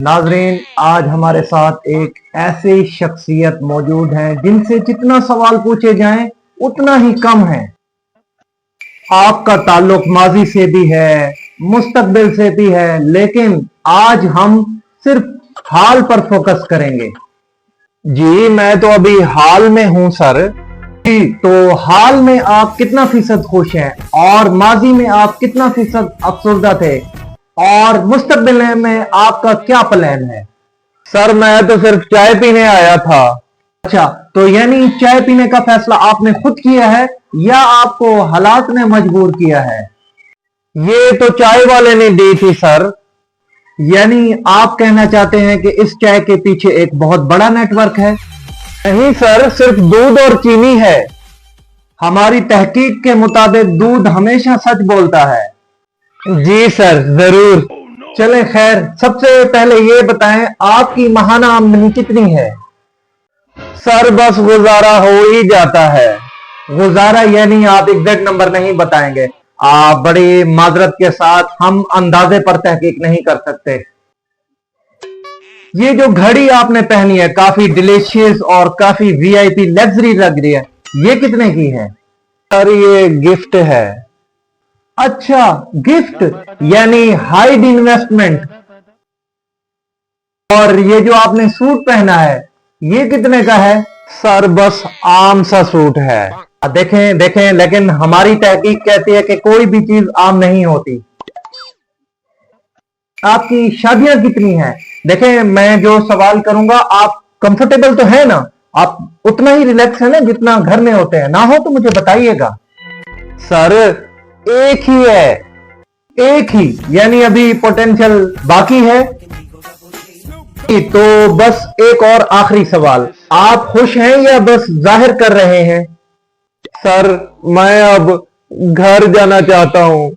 नाजरीन, आज हमारे साथ एक ऐसी शख्सियत मौजूद है जिनसे जितना सवाल पूछे जाएं उतना ही कम है। आपका ताल्लुक माजी से भी है, मुस्तकबिल से भी है, लेकिन आज हम सिर्फ हाल पर फोकस करेंगे। जी, मैं तो अभी हाल में हूं सर। जी, तो हाल में आप कितना फीसद खुश हैं और माजी में आप कितना फीसद अफसरदा थे और मुस्तकबिल में आपका क्या प्लान है? सर, मैं तो सिर्फ चाय पीने आया था। अच्छा, तो यानी चाय पीने का फैसला आपने खुद किया है या आपको हालात ने मजबूर किया है? ये तो चाय वाले ने दी थी सर। यानी आप कहना चाहते हैं कि इस चाय के पीछे एक बहुत बड़ा नेटवर्क है? नहीं सर, सिर्फ दूध और चीनी है। हमारी तहकीक के मुताबिक दूध हमेशा सच बोलता है। जी सर, जरूर। चले खैर, सबसे पहले ये बताएं आपकी माहाना आमदनी कितनी है? सर, बस गुजारा हो ही जाता है। गुजारा यानी आप एग्जैक्ट नंबर नहीं बताएंगे? आप बड़ी माजरत के साथ हम अंदाजे पर तहकीक नहीं कर सकते। ये जो घड़ी आपने पहनी है काफी डिलीशियस और काफी वीआईपी लग्जरी लग रही है, ये कितने की है? सर, ये गिफ्ट है। अच्छा, गिफ्ट यानी हाइड इन्वेस्टमेंट। और ये जो आपने सूट पहना है, ये कितने का है? सर, बस आम सा सूट है। देखें देखें, लेकिन हमारी तहकीक कहती है कि कोई भी चीज आम नहीं होती। आपकी शादियां कितनी हैं? देखें, मैं जो सवाल करूंगा आप कंफर्टेबल तो है ना? आप उतना ही रिलैक्स है ना जितना घर में होते हैं? ना हो तो मुझे बताइएगा। सर, एक ही है। एक ही यानी अभी पोटेंशियल बाकी है। तो बस एक और आखिरी सवाल, आप खुश हैं या बस जाहिर कर रहे हैं? सर, मैं अब घर जाना चाहता हूं।